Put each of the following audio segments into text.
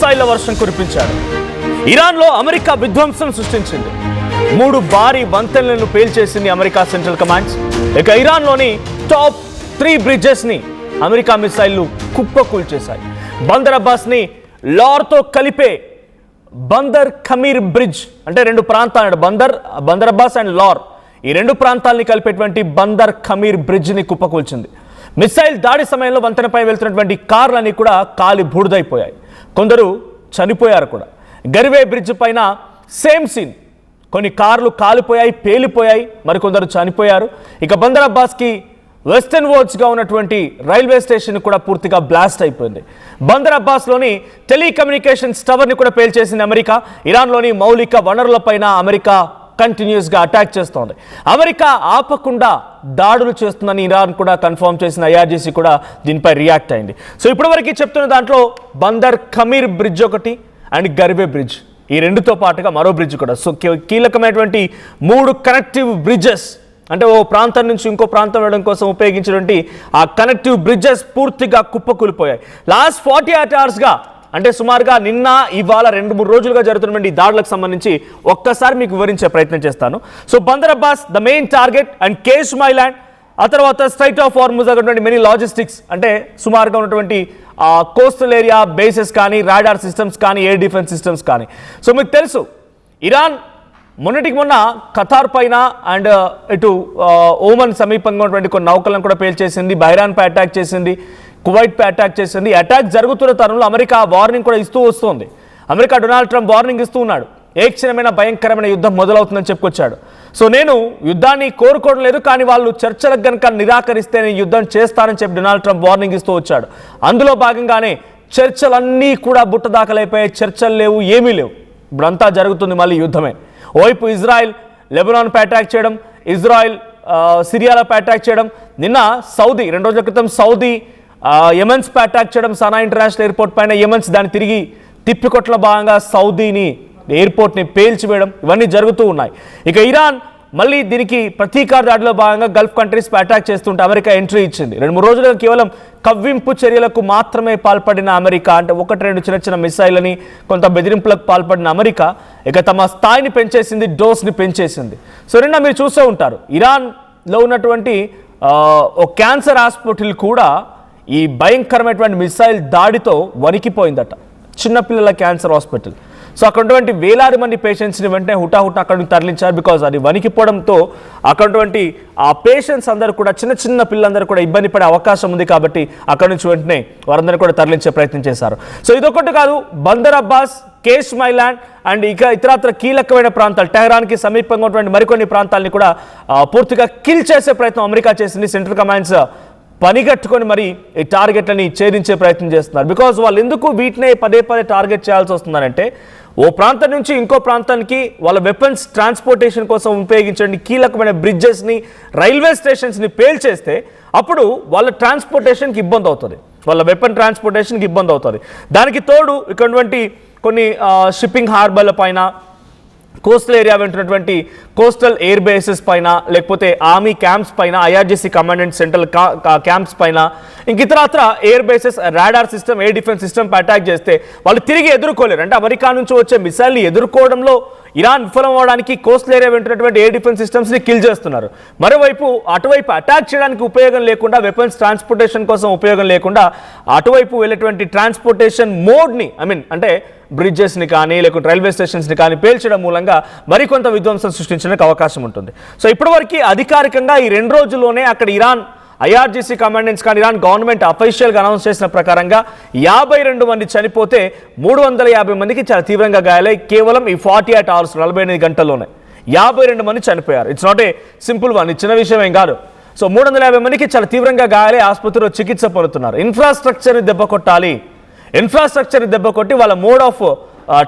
మిస్సైళ్ల వర్షం కురిపించాడు. ఇరాన్లో అమెరికా విధ్వంసం సృష్టించింది. 3 భారీ వంతెనలను పేల్చేసింది అమెరికా సెంట్రల్ కమాండ్స్. ఇక ఇరాన్లోని టాప్ 3 బ్రిడ్జెస్ని అమెరికా మిస్సైళ్లు కుప్పకూల్చేశాయి. బందర్ అబ్బాస్ని లార్తో కలిపే బందర్ ఖమీర్ బ్రిడ్జ్, అంటే 2 ప్రాంతాలు, బందర్ అబ్బాస్ అండ్ లార్, ఈ 2 ప్రాంతాలని కలిపేటువంటి బందర్ ఖమీర్ బ్రిడ్జ్ని కుప్పకూల్చింది. మిస్సైల్ దాడి సమయంలో వంతెనపై వెళ్తున్నటువంటి కార్లన్నీ కూడా కాలి బూడిదైపోయాయి. కొందరు చనిపోయారు కూడా. గరివే బ్రిడ్జ్ పైన సేమ్ సీన్, కొన్ని కార్లు కాలిపోయాయి, పేలిపోయాయి, మరికొందరు చనిపోయారు. ఇక బందర్ అబ్బాస్కి వెస్టర్న్ వర్డ్స్గా ఉన్నటువంటి రైల్వే స్టేషన్ కూడా పూర్తిగా బ్లాస్ట్ అయిపోయింది. బందర్ అబ్బాస్లోని టెలికమ్యూనికేషన్స్ టవర్ని కూడా పేల్చేసింది అమెరికా. ఇరాన్లోని మౌలిక వనరులపైన అమెరికా కంటిన్యూస్గా అటాక్ చేస్తోంది. అమెరికా ఆపకుండా దాడులు చేస్తుందని ఇరాన్ కూడా కన్ఫర్మ్ చేసిన IRGC కూడా దీనిపై రియాక్ట్ అయింది. సో ఇప్పటివరకు చెప్తున్న దాంట్లో బందర్ ఖమీర్ బ్రిడ్జ్ ఒకటి అండ్ గరివే బ్రిడ్జ్, ఈ 2తో పాటుగా మరో బ్రిడ్జ్ కూడా. సో కీలకమైనటువంటి 3 కనెక్టివ్ బ్రిడ్జెస్, అంటే ఓ ప్రాంతం నుంచి ఇంకో ప్రాంతం వెళ్ళడం కోసం ఉపయోగించినటువంటి ఆ కనెక్టివ్ బ్రిడ్జెస్ పూర్తిగా కుప్పకూలిపోయాయి. లాస్ట్ 48 అవర్స్గా, అంటే సుమారుగా నిన్న ఇవాళ 2-3 రోజులుగా జరుగుతున్నటువంటి దాడులకు సంబంధించి ఒక్కసారి మీకు వివరించే ప్రయత్నం చేస్తాను. So Bandar Abbas the main target and Qeshm mainland, ఆ తర్వాత స్ట్రైట్ ఆఫ్ హార్ముజ్ ఉన్నటువంటి మెనీ లాజిస్టిక్స్, అంటే సుమారుగా ఉన్నటువంటి కోస్టల్ ఏరియా బేసెస్ కానీ, రాడార్ సిస్టమ్స్ కానీ, ఎయిర్ డిఫెన్స్ సిస్టమ్స్ కానీ. సో మీకు తెలుసు ఇరాన్ మొన్నటికి మొన్న ఖతార్ పైన అండ్ ఇటు ఓమన్ సమీపంగా ఉన్నటువంటి కొన్ని నౌకలను కూడా పేల్చేసింది. బహ్రాన్పై అటాక్ చేసింది, కువైట్పై అటాక్ చేసింది. అటాక్ జరుగుతున్న తరుణంలో అమెరికా వార్నింగ్ కూడా ఇస్తూ వస్తుంది. అమెరికా డొనాల్డ్ ట్రంప్ వార్నింగ్ ఇస్తూ ఉన్నాడు, ఏ క్షణమైన భయంకరమైన యుద్ధం మొదలవుతుందని చెప్పుకొచ్చాడు. సో నేను యుద్ధాన్ని కోరుకోవడం లేదు, కానీ వాళ్ళు చర్చలకు కనుక నిరాకరిస్తే నేను యుద్ధం చేస్తానని చెప్పి డొనాల్డ్ ట్రంప్ వార్నింగ్ ఇస్తూ వచ్చాడు. అందులో భాగంగానే చర్చలన్నీ కూడా బుట్టదాఖలైపోయాయి. చర్చలు లేవు, ఏమీ లేవు. ఇప్పుడంతా జరుగుతుంది మళ్ళీ యుద్ధమే. ఓవైపు ఇజ్రాయెల్ లెబనాన్పై అటాక్ చేయడం, ఇజ్రాయెల్ సిరియాలపై అటాక్ చేయడం, నిన్న సౌదీ 2 రోజుల క్రితం సౌదీ యెమెన్స్పై అటాక్ చేయడం, సనా ఇంటర్నేషనల్ ఎయిర్పోర్ట్ పైన యెమెన్స్ దాన్ని తిరిగి తిప్పికొట్ల భాగంగా సౌదీని ఎయిర్పోర్ట్ని పేల్చివేయడం, ఇవన్నీ జరుగుతూ ఉన్నాయి. ఇక ఇరాన్ మళ్ళీ దీనికి ప్రతీకార దాడిలో భాగంగా గల్ఫ్ కంట్రీస్పై అటాక్ చేస్తుంటే అమెరికా ఎంట్రీ ఇచ్చింది. 2-3 రోజులుగా కేవలం కవ్వింపు చర్యలకు మాత్రమే పాల్పడిన అమెరికా, అంటే 1-2 చిన్న మిసైళ్ళని కొంత బెదిరింపులకు పాల్పడిన అమెరికా ఇక తమ స్థాయిని పెంచేసింది, డోస్ని పెంచేసింది. సో నిన్న మీరు చూస్తూ ఉంటారు, ఇరాన్లో ఉన్నటువంటి ఓ క్యాన్సర్ హాస్పిటల్ కూడా ఈ భయంకరమైనటువంటి మిసైల్ దాడితో వణికిపోయిందట. చిన్నపిల్లల క్యాన్సర్ హాస్పిటల్. సో అక్కడ ఉన్నటువంటి వేలాది మంది పేషెంట్స్ని వెంటనే హుటాహుటా అక్కడ నుంచి తరలించారు. బికాజ్ అది వణికిపోవడంతో అక్కడ ఉన్నటువంటి ఆ పేషెంట్స్ అందరూ కూడా, చిన్న పిల్లలందరూ కూడా ఇబ్బంది పడే అవకాశం ఉంది. కాబట్టి అక్కడ నుంచి వెంటనే వారందరూ కూడా తరలించే ప్రయత్నం చేశారు. సో ఇదొకటి కాదు, బందర్ అబ్బాస్, కేష్ మైలాండ్ అండ్ ఇక ఇతరత్ర కీలకమైన ప్రాంతాలు, టెహరాన్కి సమీపంగా ఉన్నటువంటి మరికొన్ని ప్రాంతాలని కూడా పూర్తిగా కిల్ చేసే ప్రయత్నం అమెరికా చేసింది. సెంట్రల్ కమాండ్స్ పనిగట్టుకొని మరి ఈ టార్గెట్లని ఛేదించే ప్రయత్నం చేస్తున్నారు. బికాజ్ వాళ్ళు ఎందుకు వీటినే పదే టార్గెట్ చేయాల్సి వస్తుందంటే, ఓ ప్రాంతం నుంచి ఇంకో ప్రాంతానికి వాళ్ళ వెపన్స్ ట్రాన్స్పోర్టేషన్ కోసం ఉపయోగించండి కీలకమైన బ్రిడ్జెస్ని, రైల్వే స్టేషన్స్ని పేల్చేస్తే అప్పుడు వాళ్ళ ట్రాన్స్పోర్టేషన్కి ఇబ్బంది అవుతుంది, వాళ్ళ వెపన్ ట్రాన్స్పోర్టేషన్కి ఇబ్బంది అవుతుంది. దానికి తోడు ఇక్కడ కొన్ని షిప్పింగ్ హార్బర్ల పైన, కోస్టల్ ఏరియా వెంటున్నటువంటి కోస్టల్ ఎయిర్ బేసెస్ పైన, లేకపోతే ఆర్మీ క్యాంప్స్ పైన, IRGC command and central camps పైన, ఇంక ఇతరత్ర air bases, radar system, air defence సిస్టమ్పై అటాక్ చేస్తే వాళ్ళు తిరిగి ఎదుర్కోలేరు. అంటే అమెరికా నుంచి వచ్చే మిసైల్ని ఎదుర్కోవడంలో ఇరాన్ విఫలం అవడానికి కోస్టల్ ఏరియా వెంటున్నటువంటి ఎయిర్ డిఫెన్స్ సిస్టమ్స్ని కిల్ చేస్తున్నారు. మరోవైపు అటువైపు అటాక్ చేయడానికి ఉపయోగం లేకుండా, వెపన్స్ ట్రాన్స్పోర్టేషన్ కోసం ఉపయోగం లేకుండా అటువైపు వెళ్ళేటువంటి ట్రాన్స్పోర్టేషన్ మోడ్ని, అంటే బ్రిడ్జెస్ని కానీ లేకుంటే రైల్వే స్టేషన్స్ని కానీ పేల్చడం మూలంగా మరికొంత విధ్వంసం సృష్టించడానికి అవకాశం ఉంటుంది. సో ఇప్పటివరకు అధికారికంగా ఈ 2 రోజుల్లోనే అక్కడ ఇరాన్ IRGC కమాండెంట్స్ కానీ ఇరాన్ గవర్నమెంట్ అఫీషియల్గా అనౌన్స్ చేసిన ప్రకారంగా 52 మంది చనిపోతే 350 మందికి చాలా తీవ్రంగా గాయాలై కేవలం ఈ 48 అవర్స్ 48 గంటల్లోనే 52 మంది చనిపోయారు. It's not a simple one, చిన్న విషయం ఏం కాదు. సో 350 మందికి చాలా తీవ్రంగా గాయాలై ఆసుపత్రిలో చికిత్స పొందుతున్నారు. ఇన్ఫ్రాస్ట్రక్చర్ని దెబ్బ కొట్టాలి, ఇన్ఫ్రాస్ట్రక్చర్ని దెబ్బ కొట్టి వాళ్ళ మోడ్ ఆఫ్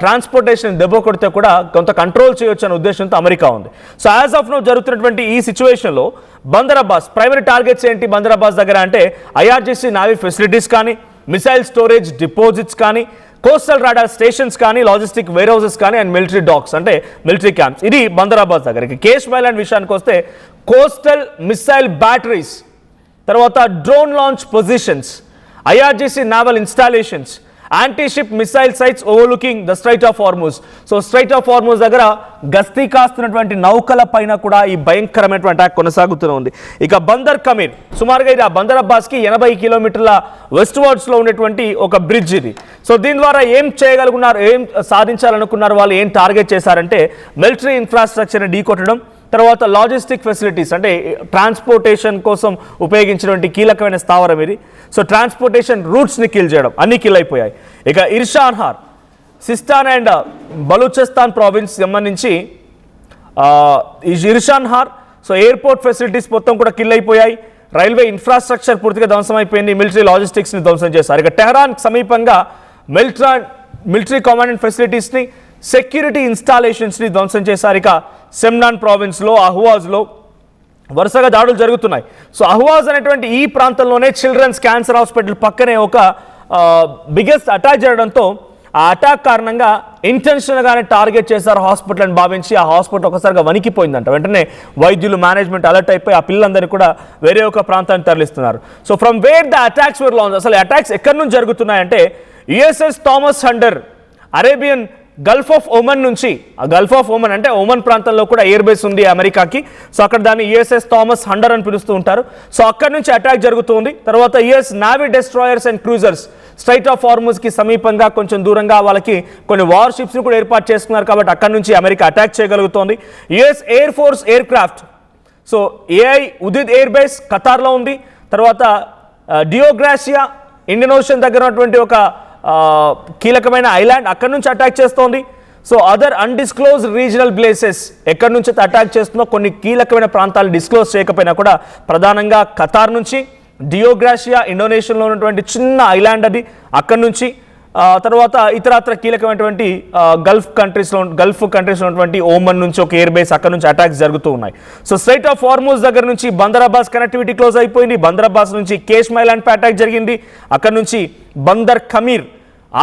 ట్రాన్స్పోర్టేషన్ దెబ్బ కొడితే కూడా కొంత కంట్రోల్ చేయొచ్చు అనే ఉద్దేశంతో అమెరికా ఉంది. సో యాజ్ ఆఫ్ నౌ జరుగుతున్నటువంటి ఈ సిచ్యువేషన్లో బందర్ అబ్బాస్ ప్రైమరీ టార్గెట్స్ ఏంటి? బందర్ అబ్బాస్ దగ్గర అంటే IRGC నావీ ఫెసిలిటీస్ కానీ, మిసైల్ స్టోరేజ్ డిపాజిట్స్ కానీ, కోస్టల్ రాడార్ స్టేషన్స్ కానీ, లాజిస్టిక్ వేర్ హౌసెస్ కానీ అండ్ మిలిటరీ డాక్స్ అంటే మిలిటరీ క్యాంప్స్, ఇది బందర్ అబ్బాస్ దగ్గర. కేష్ మైలాండ్ విషయానికి వస్తే కోస్టల్ మిసైల్ బ్యాటరీస్, తర్వాత drone launch positions, IRGC naval installations, anti ship missile sites overlooking the strait of Hormuz. So strait of Hormuz దగ్గర గస్తీ కాస్తున్నటువంటి నౌకల పైన కూడా ఈ భయంకరమైనటువంటి అటాక్ కొనసాగుతూనే ఉంది. ఇక బందర్ కమీర్ సుమారుగా ఇది ఆ బందర్ అబ్బాస్కి 80 కిలోమీటర్ల వెస్ట్ వర్డ్స్లో ఉన్నటువంటి ఒక బ్రిడ్జ్ ఇది. సో దీని ద్వారా ఏం చేయగలుగున్నారు, ఏం సాధించాలనుకున్నారు వాళ్ళు, ఏం టార్గెట్ చేశారంటే మిలిటరీ ఇన్ఫ్రాస్ట్రక్చర్ని ఢీకొట్టడం, తర్వాత లాజిస్టిక్ ఫెసిలిటీస్ అంటే ట్రాన్స్పోర్టేషన్ కోసం ఉపయోగించినటువంటి కీలకమైన స్థావరం ఇది. సో ట్రాన్స్పోర్టేషన్ రూట్స్ని కిల్ చేయడం, అన్ని కిల్ అయిపోయాయి. ఇక ఇర్షాన్హార్ సిస్తాన్ అండ్ బలూచిస్తాన్ ప్రావిన్స్ సంబంధించి ఈ ఇర్షాన్హార్ సో ఎయిర్పోర్ట్ ఫెసిలిటీస్ మొత్తం కూడా కిల్ అయిపోయాయి. రైల్వే ఇన్ఫ్రాస్ట్రక్చర్ పూర్తిగా ధ్వంసం అయిపోయింది. మిలిటరీ లాజిస్టిక్స్ని ధ్వంసం చేశారు. ఇక టెహరాన్ సమీపంగా మిలిటరీ కమాండ్ అండ్ ఫెసిలిటీస్ని, సెక్యూరిటీ ఇన్స్టాలేషన్స్ని ధ్వంసం చేశారు. ఇక సెమ్నాన్ ప్రావిన్స్లో అహ్వాజ్లో వరుసగా దాడులు జరుగుతున్నాయి. సో అహ్వాజ్ అనేటువంటి ఈ ప్రాంతంలోనే చిల్డ్రన్స్ క్యాన్సర్ హాస్పిటల్ పక్కనే ఒక బిగ్గెస్ట్ అటాక్ జరగడంతో ఆ అటాక్ కారణంగా ఇంటెన్షన్గానే టార్గెట్ చేశారు హాస్పిటల్ అని భావించి ఆ హాస్పిటల్ ఒకసారిగా వణికిపోయిందంట. వెంటనే వైద్యులు మేనేజ్మెంట్ అలర్ట్ అయిపోయి ఆ పిల్లలందరినీ కూడా వేరే ఒక ప్రాంతానికి తరలిస్తున్నారు. So from where the attacks were launch, అసలు అటాక్స్ ఎక్కడి నుంచి జరుగుతున్నాయంటే యుఎస్ఎస్ థామస్ హండర్ అరేబియన్ గల్ఫ్ ఆఫ్ ఒమన్ నుంచి, ఆ గల్ఫ్ ఆఫ్ ఒమన్ అంటే ఒమన్ ప్రాంతంలో కూడా ఎయిర్ బేస్ ఉంది అమెరికాకి. సో అక్కడ దాన్ని యుఎస్ఎస్ థామస్ హండర్ అని పిలుస్తూ ఉంటారు. సో అక్కడ నుంచి అటాక్ జరుగుతుంది. తర్వాత US navy destroyers and cruisers strait of హార్మూజ్కి సమీపంగా కొంచెం దూరంగా వాళ్ళకి కొన్ని వార్ షిప్స్ని కూడా ఏర్పాటు చేసుకున్నారు కాబట్టి అక్కడ నుంచి అమెరికా అటాక్ చేయగలుగుతోంది. US air force aircraft, so Al Udeid air base ఖతార్లో ఉంది. తర్వాత డియోగ్రాసియా ఇండియన్ ఓషన్ దగ్గర ఉన్నటువంటి ఒక కీలకమైన ఐలాండ్, అక్కడ నుంచి అటాక్ చేస్తోంది. సో అదర్ అన్డిస్క్లోజ్ రీజనల్ ప్లేసెస్ ఎక్కడి నుంచి అటాక్ చేస్తుందో కొన్ని కీలకమైన ప్రాంతాలు డిస్క్లోజ్ చేయకపోయినా కూడా ప్రధానంగా ఖతార్ నుంచి, డియోగ్రాసియా ఇండోనేషియాలో ఉన్నటువంటి చిన్న ఐలాండ్ అది, అక్కడి నుంచి తర్వాత ఇతరత్ర కీలకమైనటువంటి గల్ఫ్ కంట్రీస్లో ఉన్నటువంటి ఓమన్ నుంచి ఒక ఎయిర్ బేస్, అక్కడ నుంచి అటాక్స్ జరుగుతూ ఉన్నాయి. సో స్ట్రైట్ ఆఫ్ హార్మూజ్ దగ్గర నుంచి బందర్ అబ్బాస్ కనెక్టివిటీ క్లోజ్ అయిపోయింది. బందర్ అబ్బాస్ నుంచి కేష్మ్ ఐలాండ్ పై అటాక్ జరిగింది. అక్కడ నుంచి బందర్ కమీర్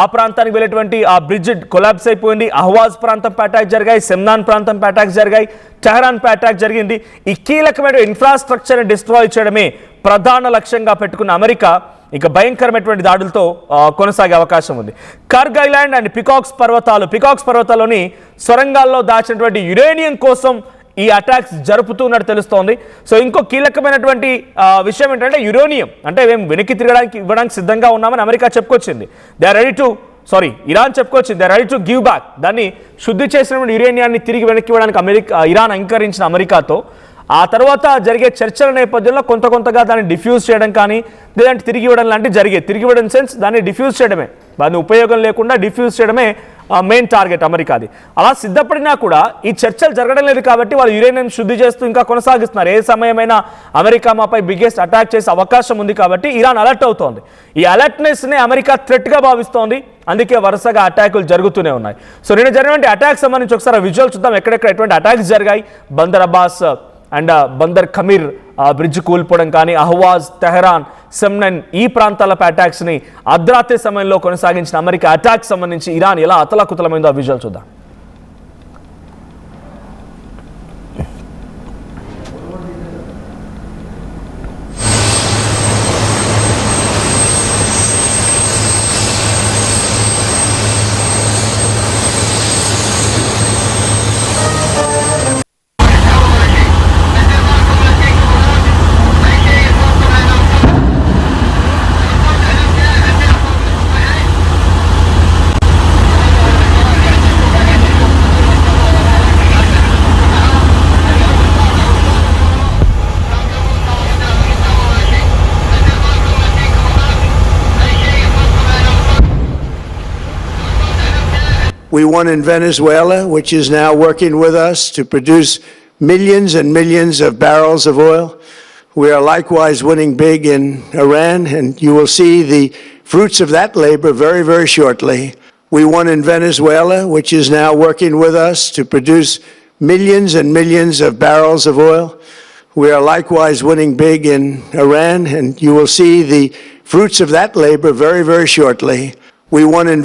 ఆ ప్రాంతానికి వెళ్ళేటువంటి ఆ బ్రిడ్జ్ కొలాప్స్ అయిపోయింది. అహ్వాజ్ ప్రాంతంపై అటాక్ జరిగాయి, సెమ్నాన్ ప్రాంతంపై అటాక్ జరిగాయి, టెహరాన్పై అటాక్ జరిగింది. ఈ కీలకమైన ఇన్ఫ్రాస్ట్రక్చర్ని డిస్ట్రాయ్ చేయడమే ప్రధాన లక్ష్యంగా పెట్టుకున్న అమెరికా ఇక భయంకరమైనటువంటి దాడులతో కొనసాగే అవకాశం ఉంది. కర్గ్ ఐలాండ్ అండ్ పికాక్స్ పర్వతాల్లోని సొరంగాల్లో దాచినటువంటి యురేనియం కోసం ఈ అటాక్స్ జరుపుతున్నట్టు తెలుస్తోంది. సో ఇంకో కీలకమైనటువంటి విషయం ఏంటంటే యురేనియం అంటే మేము వెనక్కి ఇవ్వడానికి సిద్ధంగా ఉన్నామని అమెరికా చెప్పుకొచ్చింది. ఇరాన్ చెప్పుకొచ్చింది they are ready to give back. దాన్ని శుద్ధి చేసినటువంటి యురేనియాన్ని తిరిగి వెనక్కి ఇవ్వడానికి ఇరాన్ అంగీకరించిన అమెరికాతో ఆ తర్వాత జరిగే చర్చల నేపథ్యంలో కొంతగా దాన్ని డిఫ్యూజ్ చేయడం కానీ లేదంటే తిరిగి ఇవ్వడం లాంటివి జరిగే. తిరిగి ఇవ్వడం సెన్స్ దాన్ని డిఫ్యూజ్ చేయడమే, దాన్ని ఉపయోగం లేకుండా డిఫ్యూజ్ చేయడమే మెయిన్ టార్గెట్ అమెరికాది. అలా సిద్ధపడినా కూడా ఈ చర్చలు జరగడం లేదు కాబట్టి వాళ్ళు యురేనియం శుద్ధి చేస్తూ ఇంకా కొనసాగిస్తున్నారు. ఏ సమయమైనా అమెరికా మాపై బిగ్గెస్ట్ అటాక్ చేసే అవకాశం ఉంది కాబట్టి ఇరాన్ అలర్ట్ అవుతోంది. ఈ అలర్ట్నెస్ని అమెరికా థ్రెట్గా భావిస్తోంది. అందుకే వరుసగా అటాకులు జరుగుతూనే ఉన్నాయి. సో నిన్న జరిగినటువంటి అటాక్ సంబంధించి ఒకసారి విజువల్ చూద్దాం. ఎక్కడెక్కడ ఎటువంటి అటాక్స్ జరిగాయి. బందర్ అబ్బాస్ అండ్ బందర్ కమీర్ బ్రిడ్జ్ కూల్పోవడం కానీ, అహ్వాజ్, తెహరాన్, సెమ్నన్ ఈ ప్రాంతాలపై అటాక్స్ని అర్ధరాత్రి సమయంలో కొనసాగించిన అమెరికా అటాక్ సంబంధించి ఇరాన్ ఎలా అతలాకుతలమైందో ఆ విజువల్ చూద్దాం. We won in Venezuela, which is now working with us to produce millions and millions of barrels of oil. We are likewise winning big in Iran, and you will see the fruits of that labor very, very shortly. We won in Venezuela, which is now working with us to produce millions and millions of barrels of oil. We are likewise winning big in Iran, and you will see the fruits of that labor very, very shortly. We won in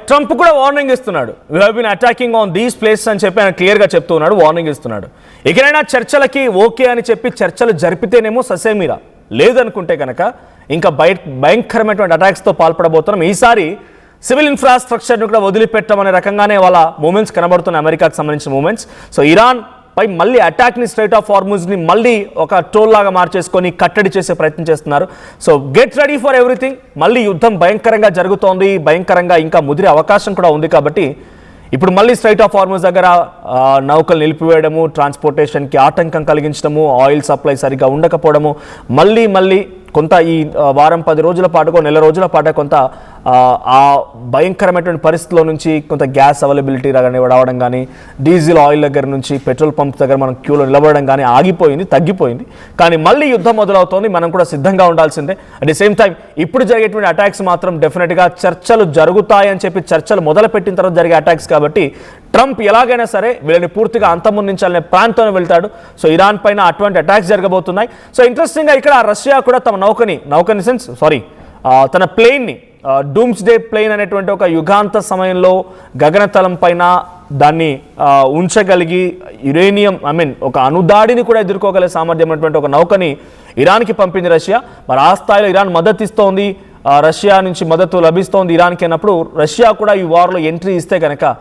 Trump కూడా warning ఇస్తున్నాడు. We have been attacking on these places అని చెప్పి ఆయన క్లియర్గా చెప్తున్నాడు, warning ఇస్తున్నాడు. ఎక్కడైనా చర్చలకి okay అని చెప్పి చర్చలు జరిపితేనేమో ససేమిరా, లేదనుకుంటే కనుక ఇంకా భయంకరమైనటువంటి అటాక్స్తో పాల్పడబోతున్నాం. ఈసారి సివిల్ ఇన్ఫ్రాస్ట్రక్చర్ని కూడా వదిలిపెట్టమనే రకంగానే వాళ్ళ మూమెంట్స్ కనబడుతున్న అమెరికాకు సంబంధించిన మూమెంట్స్. సో ఇరాన్ పై మళ్ళీ అటాక్ని స్ట్రైట్ ఆఫ్ హార్ముజ్ని మళ్ళీ ఒక టోల్ లాగా మార్చేసుకొని కట్టడి చేసే ప్రయత్నం చేస్తున్నారు. So get ready for everything. మళ్ళీ యుద్ధం భయంకరంగా జరుగుతోంది, భయంకరంగా ఇంకా ముదిరే అవకాశం కూడా ఉంది. కాబట్టి ఇప్పుడు మళ్ళీ స్ట్రైట్ ఆఫ్ హార్ముజ్ దగ్గర నౌకలు నిలిపివేయడము, ట్రాన్స్పోర్టేషన్కి ఆటంకం కలిగించడము, ఆయిల్ సప్లై సరిగ్గా ఉండకపోవడము, మళ్ళీ కొంత ఈ వారం 10 రోజుల పాటుకో నెల రోజుల పాటు కొంత ఆ భయంకరమైనటువంటి పరిస్థితిలో నుంచి కొంత గ్యాస్ అవైలబిలిటీ రావడం కానీ, డీజిల్ ఆయిల్ దగ్గర నుంచి పెట్రోల్ పంప్స్ దగ్గర మనం క్యూలో నిలబడడం కానీ ఆగిపోయింది, తగ్గిపోయింది. కానీ మళ్ళీ యుద్ధం మొదలవుతోంది, మనం కూడా సిద్ధంగా ఉండాల్సిందే. అట్ ది సేమ్ టైం ఇప్పుడు జరిగేటువంటి అటాక్స్ మాత్రం డెఫినెట్గా చర్చలు జరుగుతాయని చెప్పి చర్చలు మొదలుపెట్టిన తర్వాత జరిగే అటాక్స్ కాబట్టి ట్రంప్ ఎలాగైనా సరే వీళ్ళని పూర్తిగా అంతమొందించాలనే ప్లాన్తో వెళ్తాడు. సో ఇరాన్ పైన అటువంటి అటాక్స్ జరగబోతున్నాయి. సో ఇంట్రెస్టింగ్గా ఇక్కడ రష్యా కూడా తమ నౌకని సెన్స్ తన ప్లేన్ని డూమ్స్డే ప్లేన్ అనేటువంటి ఒక యుగాంత సమయంలో గగనతలం పైన దాన్ని ఉంచగలిగి యురేనియం ఒక అణుదాడిని కూడా ఎదుర్కోగల సామర్థ్యం ఉన్నటువంటి ఒక నౌకని ఇరాన్కి పంపింది రష్యా. మరి ఆ స్థాయిలో ఇరాన్ మద్దతు ఇస్తోంది, రష్యా నుంచి మద్దతు లభిస్తోంది ఇరాన్కి అన్నప్పుడు రష్యా కూడా ఈ వార్లో ఎంట్రీ ఇస్తే కనుక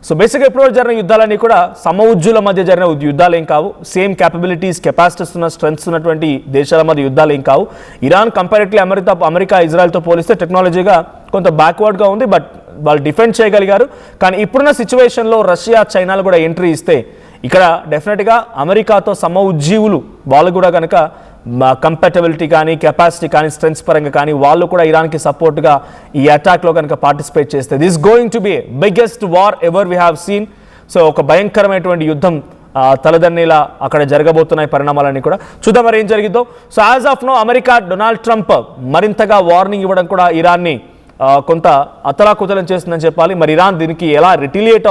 సో బేసిక్గా ఇప్పుడు జరిగిన యుద్ధాలన్నీ కూడా సమఉజ్జుల మధ్య జరిగిన యుద్ధాలు ఏం కావు. సేమ్ క్యాపబిలిటీస్, కెపాసిటీస్ ఉన్న స్ట్రెంగ్స్ ఉన్నటువంటి దేశాల మధ్య యుద్ధాలు ఏం కావు. ఇరాన్ కంపారిటివ్లీ అమెరికా ఇజ్రాయెల్తో పోలిస్తే టెక్నాలజీగా కొంత బ్యాక్వర్డ్గా ఉంది, బట్ వాళ్ళు డిఫెండ్ చేయగలిగారు. కానీ ఇప్పుడున్న సిచ్యువేషన్లో రష్యా, చైనాలు కూడా ఎంట్రీ ఇస్తే ఇక్కడ డెఫినెట్గా అమెరికాతో సమఉజ్జీవులు వాళ్ళు కూడా కనుక కంపాటబిలిటీ కానీ, కెపాసిటీ కానీ, స్ట్రెంగ్స్ పరంగా కానీ వాళ్ళు కూడా ఇరాన్కి సపోర్ట్గా ఈ అటాక్లో కనుక పార్టిసిపేట్ చేస్తే this going to be biggest war ever we have seen. So ఒక భయంకరమైనటువంటి యుద్ధం తలదన్నేలా అక్కడ జరగబోతున్నాయి పరిణామాలన్నీ కూడా. చూద్దాం మరి ఏం జరిగిందో. So as of now America Donald Trump మరింతగా వార్నింగ్ ఇవ్వడం కూడా ఇరాన్ని కొంత అతలాకుతలం చేస్తుందని చెప్పాలి. మరి ఇరాన్ దీనికి ఎలా రిటిలియేట్